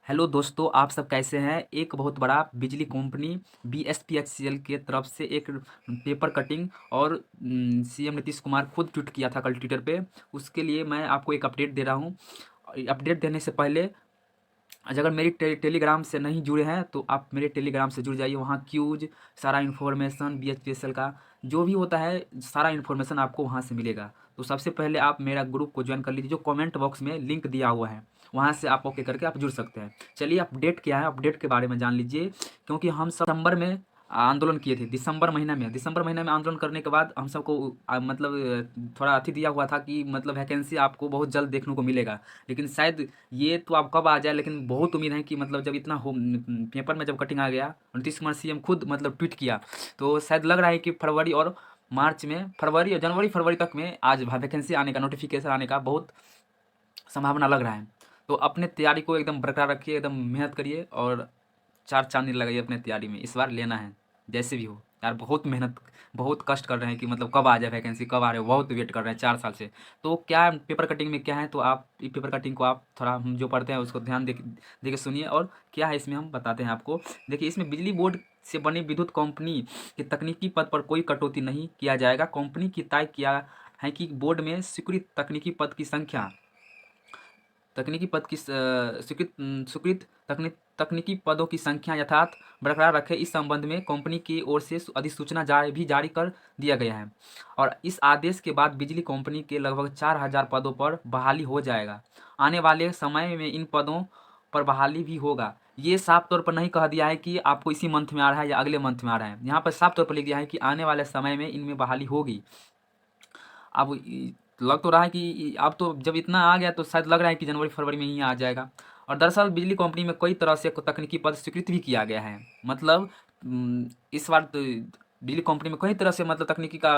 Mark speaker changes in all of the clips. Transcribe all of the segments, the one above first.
Speaker 1: Hello दोस्तों, आप सब कैसे हैं। एक बहुत बड़ा बिजली कंपनी बीएसपीएचसीएल के तरफ से एक पेपर कटिंग और सीएम नीतीश कुमार खुद ट्वीट किया था कल ट्विटर पे। उसके लिए मैं आपको एक अपडेट दे रहा हूँ। अपडेट देने से पहले अगर मेरी टेलीग्राम से नहीं जुड़े हैं तो आप मेरे टेलीग्राम से जुड़ जाइए। वहाँ क्यूज सारा इन्फॉर्मेशन बीएचपीएसएल का जो भी होता है सारा इन्फॉर्मेशन आपको वहाँ से मिलेगा। तो सबसे पहले आप मेरा ग्रुप को ज्वाइन कर लीजिए, जो कमेंट बॉक्स में लिंक दिया हुआ है वहाँ से आप ओके करके आप जुड़ सकते हैं। चलिए अपडेट क्या है, अपडेट के बारे में जान लीजिए। क्योंकि हम सितंबर में आंदोलन किए थे, दिसंबर महीने में आंदोलन करने के बाद हम सबको मतलब थोड़ा अथी दिया हुआ था कि मतलब वैकेंसी आपको बहुत जल्द देखने को मिलेगा। लेकिन शायद ये तो आप कब आ जाए, लेकिन बहुत उम्मीद है कि मतलब जब इतना हो पेपर में जब कटिंग आ गया और नीतीश कुमार सीएम खुद मतलब ट्वीट किया, तो शायद लग रहा है कि फरवरी और मार्च में, फरवरी और जनवरी फरवरी तक में आज वैकेंसी आने का, नोटिफिकेशन आने का बहुत संभावना लग रहा है। तो अपने तैयारी को एकदम बरकरार रखिए, एकदम मेहनत करिए और चार चांद लगाइए अपने तैयारी में। इस बार लेना है जैसे भी हो यार। बहुत मेहनत, बहुत कष्ट कर रहे हैं कि मतलब कब आ जाए वैकेंसी, कब आ रहे हो, बहुत वेट कर रहे हैं 4 साल से। तो क्या पेपर कटिंग में क्या है, तो आप इस पेपर कटिंग को आप थोड़ा हम जो पढ़ते हैं उसको ध्यान दे के सुनिए। और क्या है इसमें हम बताते हैं आपको। देखिए, इसमें बिजली बोर्ड से बनी विद्युत कंपनी के तकनीकी पद पर कोई कटौती नहीं किया जाएगा। कंपनी की तय किया है कि बोर्ड में स्वीकृत तकनीकी पद की संख्या, तकनीकी पद की स्वीकृत तकनीकी पदों की संख्या यथावत बरकरार रखे। इस संबंध में कंपनी की ओर से अधिसूचना जारी कर दिया गया है। और इस आदेश के बाद बिजली कंपनी के लगभग 4,000 पदों पर बहाली हो जाएगा। आने वाले समय में इन पदों पर बहाली भी होगा। ये साफ तौर पर नहीं कह दिया है कि आपको इसी मंथ में आ रहा है या अगले मंथ में आ रहा है। यहाँ पर साफ तौर पर लिख दिया है कि आने वाले समय में इनमें बहाली होगी। अब लग तो रहा है कि अब तो जब इतना आ गया तो शायद लग रहा है कि जनवरी फरवरी में ही आ जाएगा। और दरअसल बिजली कंपनी में कई तरह से तकनीकी पद स्वीकृत भी किया गया है। मतलब इस बार तो बिजली कंपनी में कई तरह से मतलब तकनीकी का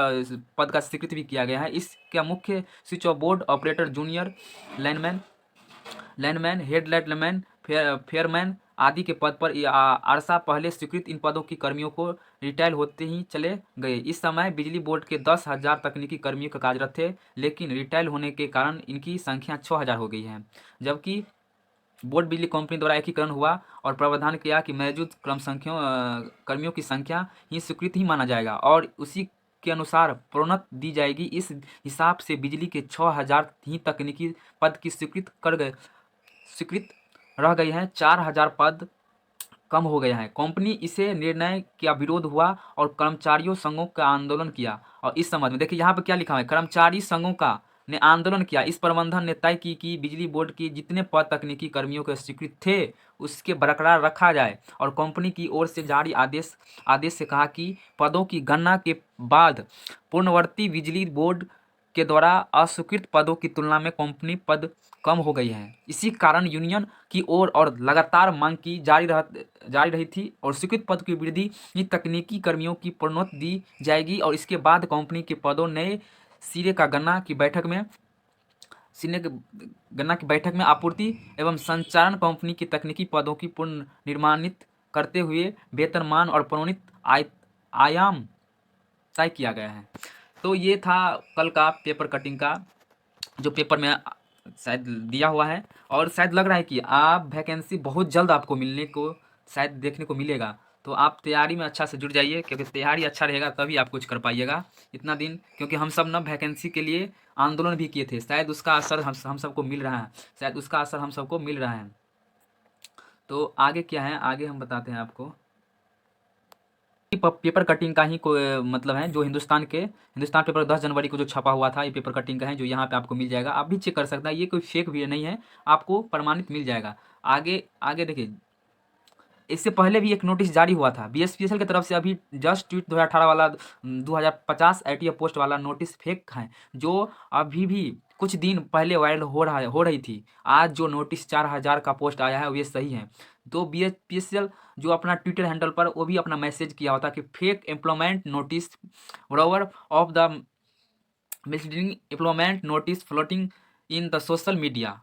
Speaker 1: पद का स्वीकृत भी किया गया है। इसका मुख्य switch off board operator, junior lineman, head lightman, fireman आदि के पद पर अरसा पहले स्वीकृत इन पदों की कर्मियों को रिटायर होते ही चले गए। इस समय बिजली बोर्ड के 10,000 तकनीकी कर्मियों का कार्यरत थे, लेकिन रिटायर होने के कारण इनकी संख्या 6,000 हो गई है। जबकि बोर्ड बिजली कंपनी द्वारा एकीकरण हुआ और प्रावधान किया कि मौजूद कर्मियों की संख्या ही स्वीकृत ही माना जाएगा और उसी के अनुसार प्रोन्नति दी जाएगी। इस हिसाब से बिजली के 6,000 ही तकनीकी पद की स्वीकृत रह गई हैं। 4,000 पद कम हो गया है। कंपनी इसे निर्णय का विरोध हुआ और कर्मचारियों संघों का आंदोलन किया। और इस संबंध में देखिए यहाँ पे क्या लिखा हुआ है, कर्मचारी संघों का ने आंदोलन किया। इस प्रबंधन ने तय की कि बिजली बोर्ड की जितने पद तकनीकी कर्मियों के स्वीकृत थे उसके बरकरार रखा जाए। और कंपनी की ओर से जारी आदेश से कहा कि पदों की गणना के बाद पूर्ववर्ती बिजली बोर्ड के द्वारा अस्वीकृत पदों की तुलना में कंपनी पद कम हो गई हैं। इसी कारण यूनियन की ओर और लगातार मांग की जारी रही थी और स्वीकृत पद की वृद्धि तकनीकी कर्मियों की प्रोन्नति दी जाएगी। और इसके बाद कंपनी के पदों नए सिरे का गन्ना की बैठक में आपूर्ति एवं संचालन कंपनी की तकनीकी पदों की पुनर्निर्माणित करते हुए वेतनमान और प्रोन्नत आयाम तय किया गया है। तो ये था कल का पेपर कटिंग का, जो पेपर में शायद दिया हुआ है। और शायद लग रहा है कि आप वैकेंसी बहुत जल्द आपको मिलने को शायद देखने को मिलेगा। तो आप तैयारी में अच्छा से जुट जाइए, क्योंकि तैयारी अच्छा रहेगा तभी आप कुछ कर पाइएगा इतना दिन। क्योंकि हम सब ना वैकेंसी के लिए आंदोलन भी किए थे, शायद उसका असर हम सबको मिल रहा है, शायद उसका असर हम सबको मिल रहा है। तो आगे क्या है, आगे हम बताते हैं आपको। पेपर कटिंग का ही कोई मतलब है, जो हिंदुस्तान पेपर 10 जनवरी को जो छपा हुआ था, ये पेपर कटिंग का है, जो यहाँ पे आपको मिल जाएगा। आप भी चेक कर सकते हैं, ये कोई फेक भी नहीं है, आपको प्रमाणित मिल जाएगा। आगे आगे देखिए, इससे पहले भी एक नोटिस जारी हुआ था बीएसपीएसएल की तरफ से। अभी जस्ट ट्वीट 2018 वाला 2050 आईटीएफ पोस्ट वाला नोटिस फेक है, जो अभी भी कुछ दिन पहले वायरल हो रही थी। आज जो नोटिस 4,000 का पोस्ट आया है वो सही है। तो बीएसपीएसएल जो अपना ट्विटर हैंडल पर वो भी अपना मैसेज किया होता कि fake employment notice rover of the misleading employment notice floating in the social media.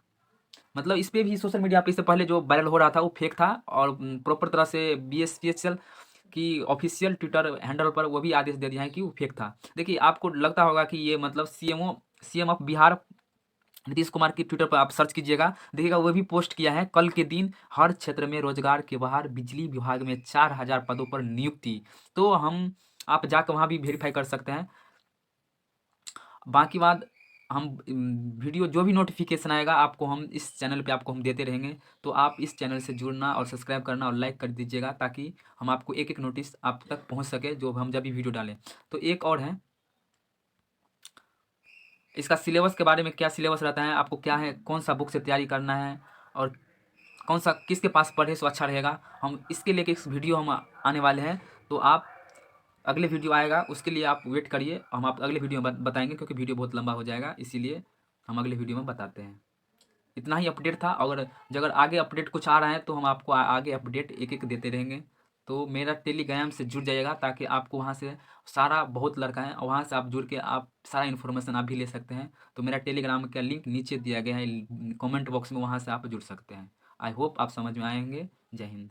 Speaker 1: मतलब इस पे भी सोशल मीडिया पे इससे पहले जो वायरल हो रहा था वो फेक था। और प्रॉपर तरह से बीएसपीएसएल की ऑफिशियल ट्विटर हैंडल पर वो भी आदेश दे दिया है कि वो फेक था। देखिए, आपको लगता होगा कि ये मतलब सीएम ऑफ बिहार नीतीश कुमार की ट्विटर पर आप सर्च कीजिएगा, देखिएगा वो भी पोस्ट किया है, कल के दिन हर क्षेत्र में रोजगार के बाहर बिजली विभाग में 4000 पदों पर नियुक्ति। तो हम आप जाकर वहाँ भी वेरीफाई कर सकते हैं। बाकी बात हम वीडियो जो भी नोटिफिकेशन आएगा आपको हम इस चैनल पे आपको हम देते रहेंगे। तो आप इस चैनल से जुड़ना और सब्सक्राइब करना और लाइक कर दीजिएगा, ताकि हम आपको एक एक नोटिस आप तक पहुंच सके जो हम जब भी वीडियो डालें। तो एक और है, इसका सिलेबस के बारे में, क्या सिलेबस रहता है, आपको क्या है, कौन सा बुक से तैयारी करना है और कौन सा किसके पास पढ़े सो अच्छा रहेगा, हम इसके लेके इस वीडियो हम आने वाले हैं। तो आप अगले वीडियो आएगा उसके लिए आप वेट करिए, हम आप अगले वीडियो में बताएंगे, क्योंकि वीडियो बहुत लंबा हो जाएगा, इसीलिए हम अगले वीडियो में बताते हैं। इतना ही अपडेट था, और अगर आगे अपडेट कुछ आ रहा है तो हम आपको आगे अपडेट एक एक देते रहेंगे। तो मेरा टेलीग्राम से जुड़ जाइएगा, ताकि आपको वहाँ से सारा बहुत लड़का है, वहाँ से आप जुड़ के आप सारा इन्फॉर्मेशन आप भी ले सकते हैं। तो मेरा टेलीग्राम का लिंक नीचे दिया गया है कमेंट बॉक्स में, वहाँ से आप जुड़ सकते हैं। आई होप आप समझ में आएंगे। जय हिंद।